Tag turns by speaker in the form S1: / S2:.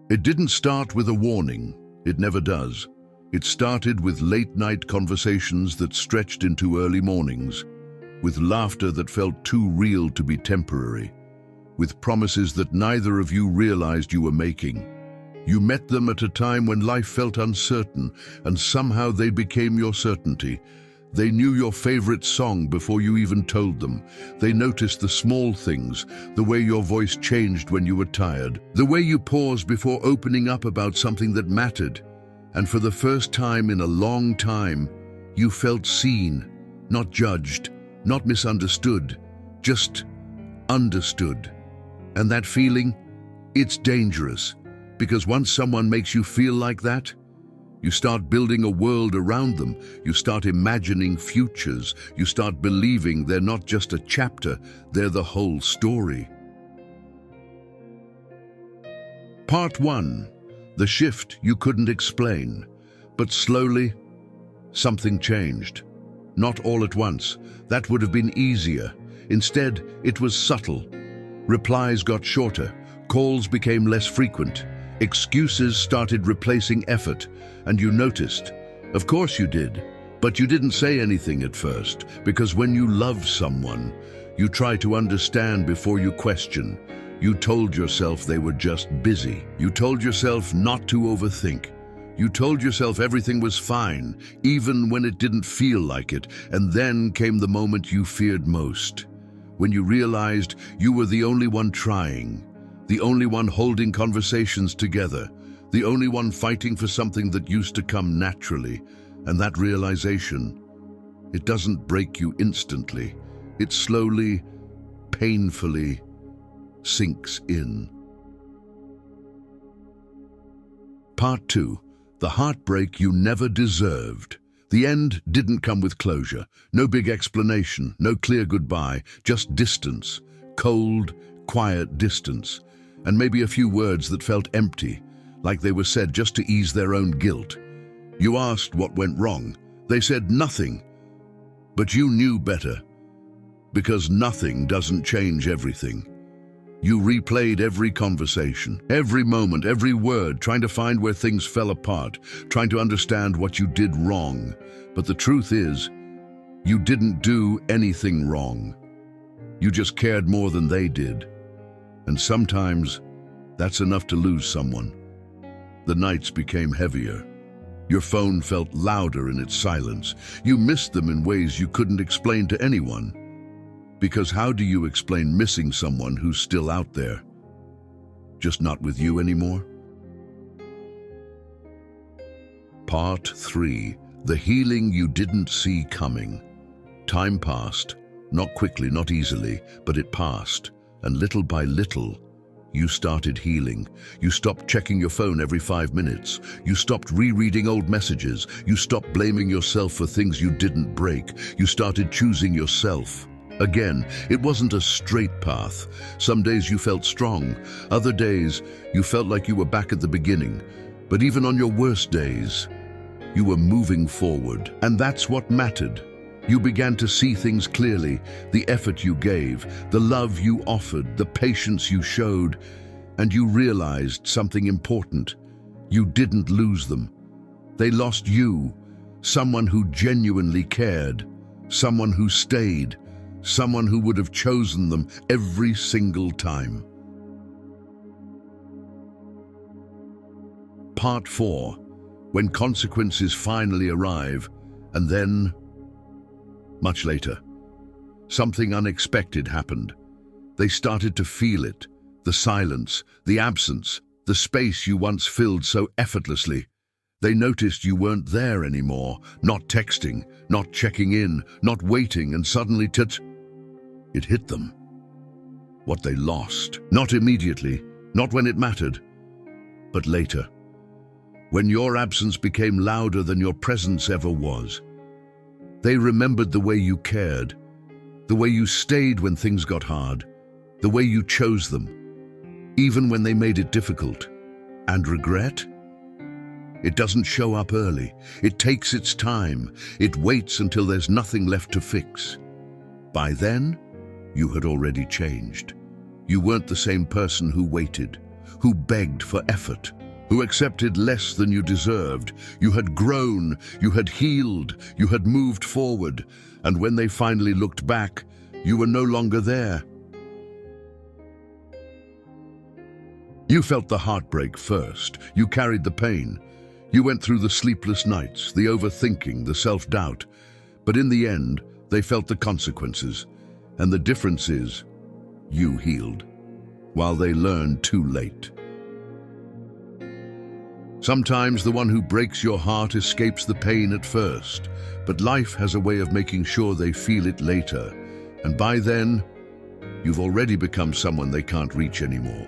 S1: It didn't start with a warning. It never does. It started with late-night conversations that stretched into early mornings, with laughter that felt too real to be temporary, with promises that neither of you realized you were making. You met them at a time when life felt uncertain, and somehow they became your certainty. They knew your favorite song before you even told them. They noticed the small things, the way your voice changed when you were tired, the way you paused before opening up about something that mattered. And for the first time in a long time, you felt seen, not judged, not misunderstood, just understood. And that feeling, it's dangerous, because once someone makes you feel like that, you start building a world around them. You start imagining futures. You start believing they're not just a chapter, they're the whole story. Part 1. The shift you couldn't explain. But slowly, something changed. Not all at once. That would have been easier. Instead, it was subtle. Replies got shorter. Calls became less frequent. Excuses started replacing effort, and you noticed. Of course you did, but you didn't say anything at first, because when you love someone, you try to understand before you question. You told yourself they were just busy. You told yourself not to overthink. You told yourself everything was fine, even when it didn't feel like it, and then came the moment you feared most, when you realized you were the only one trying, the only one holding conversations together, the only one fighting for something that used to come naturally. And that realization, it doesn't break you instantly. It slowly, painfully sinks in. Part 2. The heartbreak you never deserved. The end didn't come with closure. No big explanation, no clear goodbye, just distance. Cold, quiet distance. And maybe a few words that felt empty, like they were said just to ease their own guilt. You asked what went wrong. They said nothing. But you knew better, because nothing doesn't change everything. You replayed every conversation, every moment, every word, trying to find where things fell apart, trying to understand what you did wrong. But the truth is, you didn't do anything wrong. You just cared more than they did. And sometimes, that's enough to lose someone. The nights became heavier. Your phone felt louder in its silence. You missed them in ways you couldn't explain to anyone. Because how do you explain missing someone who's still out there? Just not with you anymore? Part 3. The healing you didn't see coming. Time passed. Not quickly, not easily, but it passed. And little by little, you started healing. You stopped checking your phone every 5 minutes. You stopped rereading old messages. You stopped blaming yourself for things you didn't break. You started choosing yourself. Again, it wasn't a straight path. Some days you felt strong. Other days, you felt like you were back at the beginning. But even on your worst days, you were moving forward. And that's what mattered. You began to see things clearly, the effort you gave, the love you offered, the patience you showed, and you realized something important. You didn't lose them. They lost you, someone who genuinely cared, someone who stayed, someone who would have chosen them every single time. Part 4. When consequences finally arrive, and then, much later, something unexpected happened. They started to feel it, the silence, the absence, the space you once filled so effortlessly. They noticed you weren't there anymore, not texting, not checking in, not waiting, and suddenly it hit them. What they lost. Not immediately, not when it mattered, but later. When your absence became louder than your presence ever was. They remembered the way you cared, the way you stayed when things got hard, the way you chose them, even when they made it difficult. And regret? It doesn't show up early. It takes its time. It waits until there's nothing left to fix. By then, you had already changed. You weren't the same person who waited, who begged for effort, who accepted less than you deserved. You had grown, you had healed, you had moved forward, and when they finally looked back, you were no longer there. You felt the heartbreak first. You carried the pain. You went through the sleepless nights, the overthinking, the self-doubt. But in the end, they felt the consequences. And the difference is, you healed, while they learned too late. Sometimes the one who breaks your heart escapes the pain at first, but life has a way of making sure they feel it later. And by then, you've already become someone they can't reach anymore.